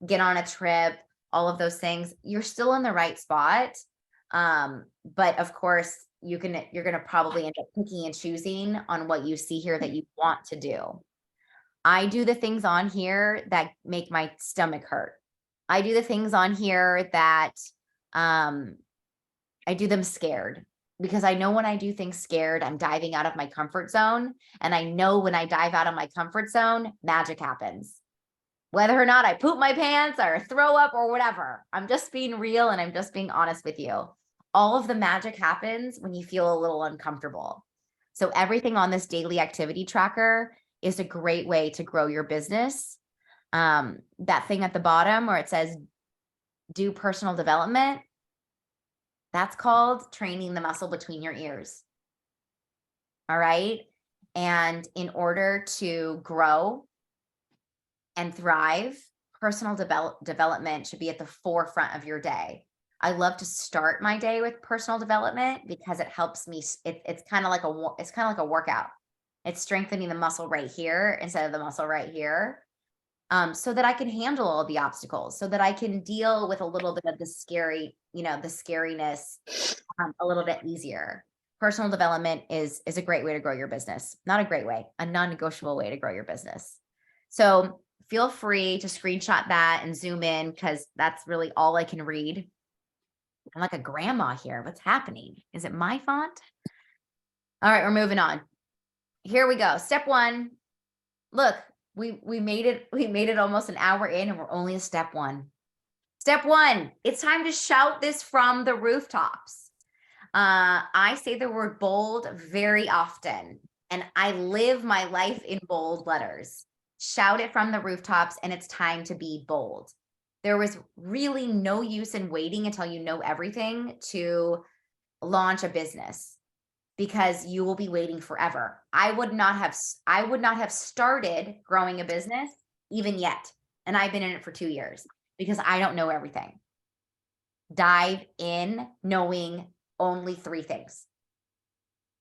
get on a trip, all of those things, you're still in the right spot. But of course, you're going to probably end up picking and choosing on what you see here that you want to do. I do the things on here that make my stomach hurt. I do the things on here that I do them scared, because I know when I do things scared, I'm diving out of my comfort zone. And I know when I dive out of my comfort zone, magic happens. Whether or not I poop my pants or throw up or whatever, I'm just being real and I'm just being honest with you. All of the magic happens when you feel a little uncomfortable. So everything on this daily activity tracker is a great way to grow your business. That thing at the bottom where it says do personal development, that's called training the muscle between your ears. All right. And in order to grow and thrive, personal development should be at the forefront of your day. I love to start my day with personal development because it helps me. It's kind of like a workout. It's strengthening the muscle right here instead of the muscle right here. So that I can handle all the obstacles, so that I can deal with a little bit of the scariness a little bit easier. Personal development is a great way to grow your business. Not a great way, a non-negotiable way to grow your business. So feel free to screenshot that and zoom in, because that's really all I can read. I'm like a grandma here. What's happening? Is it my font? All right, we're moving on. Here we go. Step 1. Look, we made it. We made it almost an hour in and we're only at step 1. Step 1, it's time to shout this from the rooftops. I say the word bold very often, and I live my life in bold letters. Shout it from the rooftops, and it's time to be bold. There was really no use in waiting until you know everything to launch a business, because you will be waiting forever. I would not have started growing a business even yet. And I've been in it for 2 years because I don't know everything. Dive in knowing only 3 things.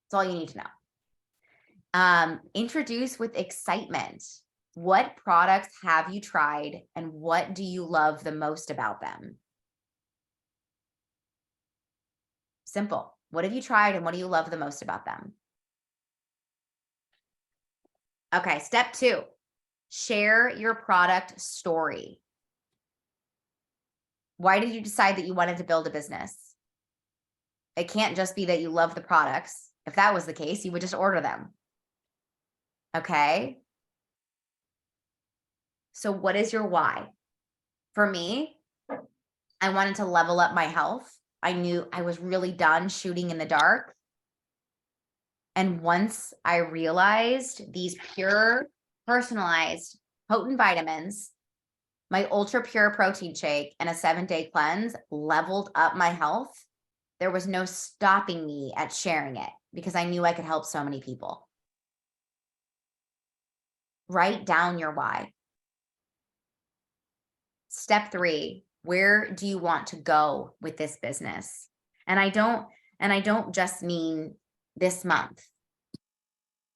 That's all you need to know. Introduce with excitement. What products have you tried and what do you love the most about them? Simple. What have you tried and what do you love the most about them? Okay, step 2, share your product story. Why did you decide that you wanted to build a business? It can't just be that you love the products. If that was the case, you would just order them. Okay. So what is your why? For me, I wanted to level up my health. I knew I was really done shooting in the dark. And once I realized these pure, personalized, potent vitamins, my ultra pure protein shake, and a 7-day cleanse leveled up my health, there was no stopping me at sharing it because I knew I could help so many people. Write down your why. Step 3, where do you want to go with this business? And I don't just mean this month.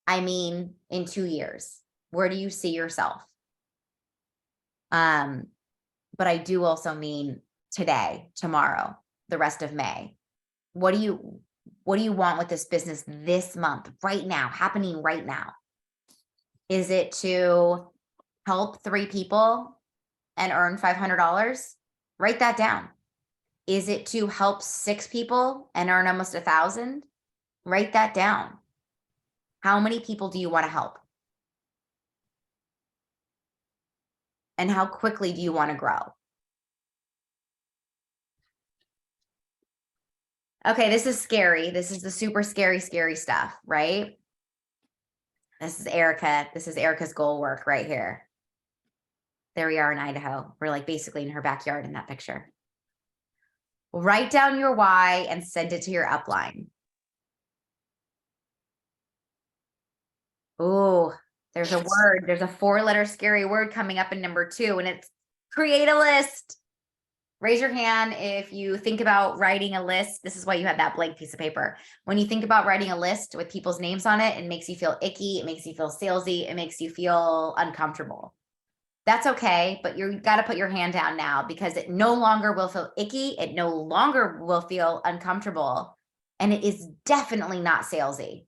I mean, in 2 years, where do you see yourself? But I do also mean today, tomorrow, the rest of May. What do you want with this business this month, right now, happening right now? Is it to help 3 people and earn $500? Write that down. Is it to help 6 people and earn almost 1,000? Write that down. How many people do you want to help? And how quickly do you want to grow? Okay, this is scary. This is the super scary stuff, right? This is Erica. This is Erica's goal work right here. There we are in Idaho. We're like basically in her backyard in that picture. Write down your why and send it to your upline. Oh, there's a word. There's a 4-letter scary word coming up in number 2, and it's create a list. Raise your hand if you think about writing a list. This is why you have that blank piece of paper. When you think about writing a list with people's names on it, it makes you feel icky. It makes you feel salesy. It makes you feel uncomfortable. That's okay, but you got to put your hand down now, because it no longer will feel icky. It no longer will feel uncomfortable. And it is definitely not salesy.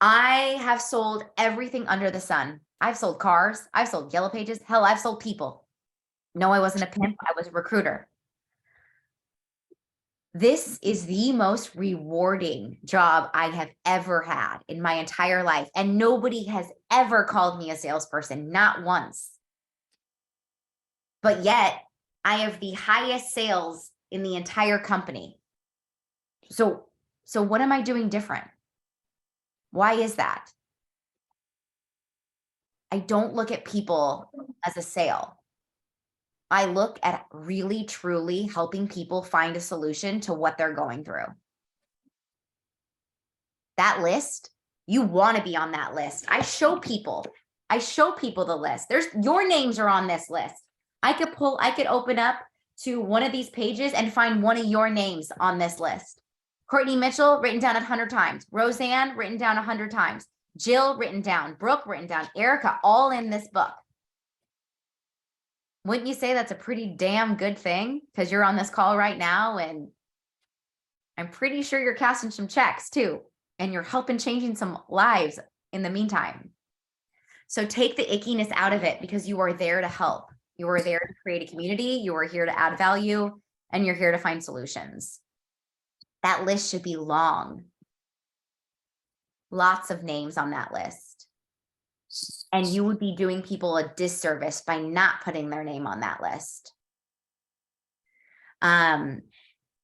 I have sold everything under the sun. I've sold cars. I've sold Yellow Pages. Hell, I've sold people. No, I wasn't a pimp. I was a recruiter. This is the most rewarding job I have ever had in my entire life. And nobody has ever called me a salesperson, not once. But yet I have the highest sales in the entire company. So what am I doing different? Why is that? I don't look at people as a sale. I look at really, truly helping people find a solution to what they're going through. That list, you want to be on that list. I show people the list. Your names are on this list. I could open up to one of these pages and find one of your names on this list. Courtney Mitchell, written down 100 times. Roseanne, written down 100 times. Jill, written down. Brooke, written down. Erica, all in this book. Wouldn't you say that's a pretty damn good thing? Because you're on this call right now, and I'm pretty sure you're casting some checks too, and you're helping changing some lives in the meantime. So take the ickiness out of it, because you are there to help. You are there to create a community. You are here to add value, and you're here to find solutions. That list should be long. Lots of names on that list. And you would be doing people a disservice by not putting their name on that list.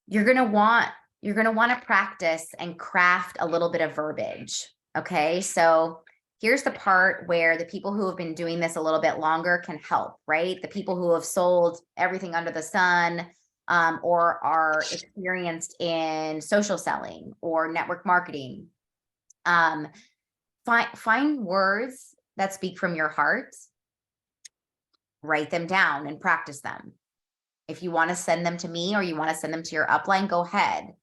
You're going to want to practice and craft a little bit of verbiage. Okay. So here's the part where the people who have been doing this a little bit longer can help, right? The people who have sold everything under the sun, or are experienced in social selling or network marketing. Find words that speak from your heart, write them down and practice them. If you want to send them to me or you want to send them to your upline, go ahead.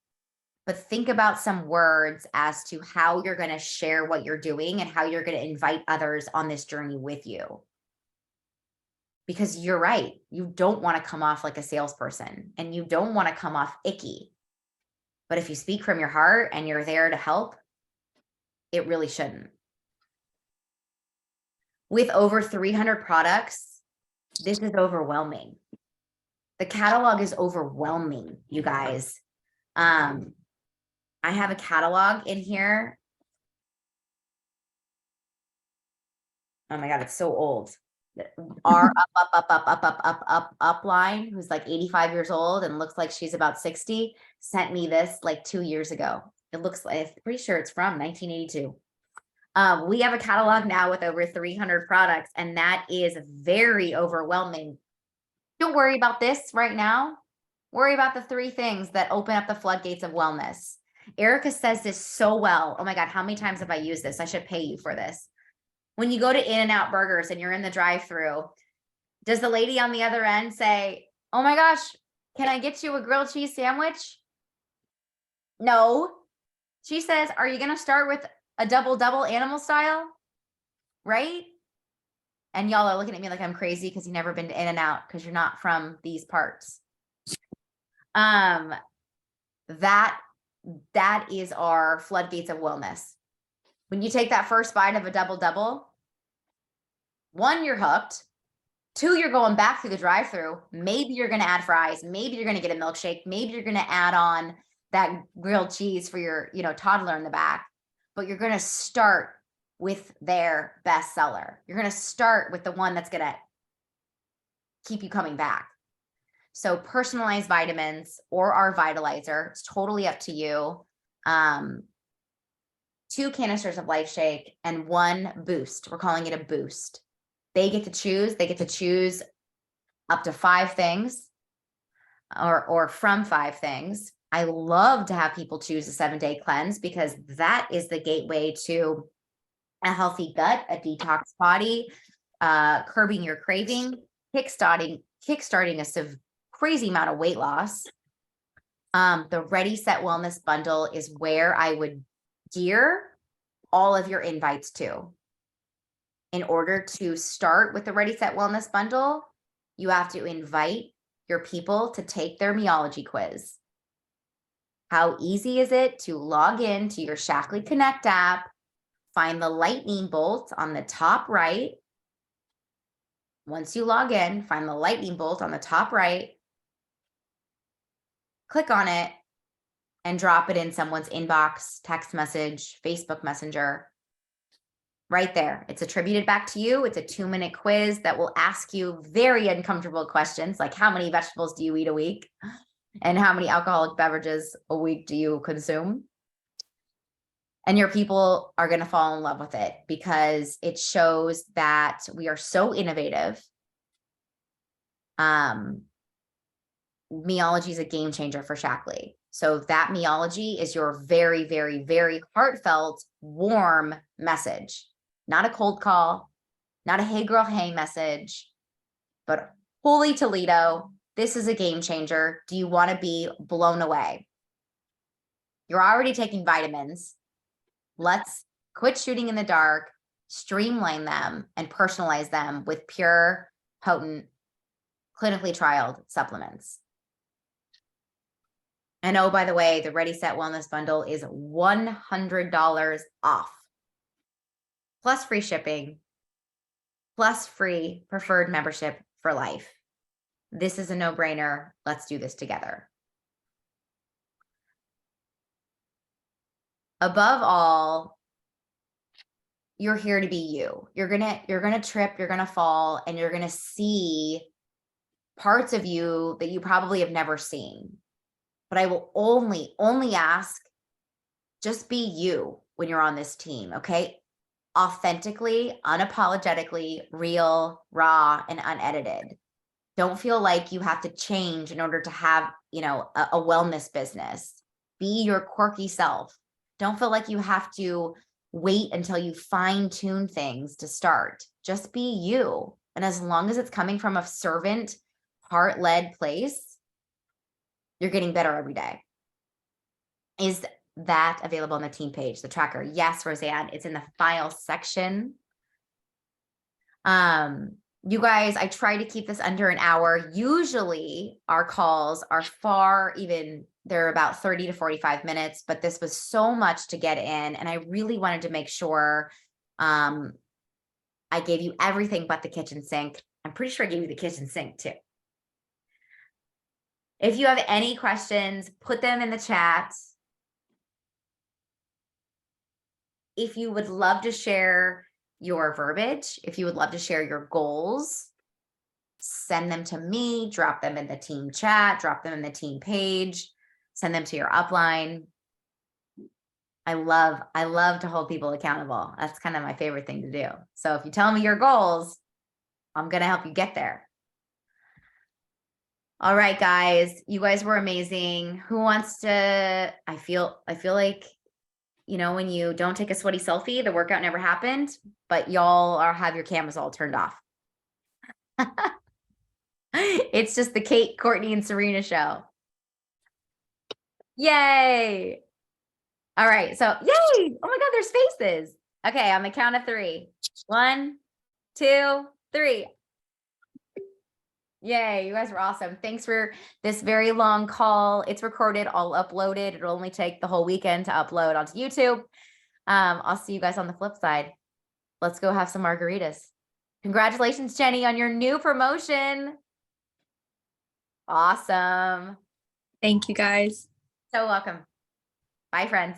But think about some words as to how you're going to share what you're doing and how you're going to invite others on this journey with you. Because you're right. You don't want to come off like a salesperson, and you don't want to come off icky. But if you speak from your heart and you're there to help, it really shouldn't. With over 300 products, this is overwhelming. The catalog is overwhelming, you guys. I have a catalog in here. Oh my God, it's so old. Our up line, who's like 85 years old and looks like she's about 60, sent me this like 2 years ago. It looks like, I'm pretty sure it's from 1982. We have a catalog now with over 300 products, and that is very overwhelming. Don't worry about this right now. Worry about the 3 things that open up the floodgates of wellness. Erica says this so well. Oh my God, how many times have I used this? I should pay you for this. When you go to In-N-Out Burgers and you're in the drive-thru, does the lady on the other end say, "Oh my gosh, can I get you a grilled cheese sandwich?" No. She says, "Are you going to start with a double animal style?" Right? And y'all are looking at me like I'm crazy because you've never been to In-N-Out because you're not from these parts. That is our floodgates of wellness. When you take that first bite of a double, 1, you're hooked. 2, you're going back through the drive-thru. Maybe you're going to add fries. Maybe you're going to get a milkshake. Maybe you're going to add on that grilled cheese for your, toddler in the back. But you're going to start with their best seller. You're going to start with the one that's going to keep you coming back. So personalized vitamins or our vitalizer, it's totally up to you. 2 canisters of Life Shake and 1 boost. We're calling it a boost. They get to choose up to 5 things or from 5 things. I love to have people choose a 7-day cleanse because that is the gateway to a healthy gut, a detox body, curbing your craving, kickstarting a crazy amount of weight loss. The Ready Set Wellness bundle is where I would gear all of your invites to. In order to start with the Ready Set Wellness bundle, you have to invite your people to take their meology quiz. How easy is it to log in to your Shaklee Connect app, find the lightning bolt on the top right. Once you log in, find the lightning bolt on the top right, click on it, and drop it in someone's inbox, text message, Facebook Messenger. Right there. It's attributed back to you. It's a 2-minute quiz that will ask you very uncomfortable questions like how many vegetables do you eat a week? And how many alcoholic beverages a week do you consume? And your people are going to fall in love with it because it shows that we are so innovative. Meology is a game changer for Shaklee. So that meology is your very, very, very heartfelt, warm message. Not a cold call, not a hey girl, hey message, but holy Toledo, this is a game changer. Do you want to be blown away? You're already taking vitamins. Let's quit shooting in the dark, streamline them, and personalize them with pure, potent, clinically trialed supplements. And oh, by the way, the Ready Set Wellness bundle is $100 off. Plus free shipping, plus free preferred membership for life. This is a no-brainer. Let's do this together. Above all, you're here to be you. You're gonna trip, you're gonna fall, and you're gonna see parts of you that you probably have never seen. But I will only ask, just be you when you're on this team, okay? Authentically, unapologetically, real, raw, and unedited. Don't feel like you have to change in order to have, a wellness business. Be your quirky self. Don't feel like you have to wait until you fine-tune things to start. Just be you. And as long as it's coming from a servant, heart-led place, you're getting better every day. Is that available on the team page, the tracker? Yes, Roseanne, it's in the file section. You guys, I try to keep this under an hour. Usually our calls are they're about 30 to 45 minutes, but this was so much to get in. And I really wanted to make sure I gave you everything but the kitchen sink. I'm pretty sure I gave you the kitchen sink too. If you have any questions, put them in the chat. If you would love to share your verbiage, if you would love to share your goals, send them to me, drop them in the team chat, drop them in the team page, send them to your upline. I love to hold people accountable. That's kind of my favorite thing to do. So if you tell me your goals, I'm going to help you get there. All right, guys, you guys were amazing. Who wants to, I feel like you know, when you don't take a sweaty selfie, the workout never happened, but y'all have your cameras all turned off. It's just the Kate, Courtney, and Serena show. Yay. All right. So, yay. Oh my God, there's faces. Okay. On the count of 3. 1, 2, 3. Yay. You guys were awesome. Thanks for this very long call. It's recorded. I'll upload it. It'll only take the whole weekend to upload onto YouTube. I'll see you guys on the flip side. Let's go have some margaritas. Congratulations, Jenny, on your new promotion. Awesome. Thank you guys. So welcome. Bye, friends.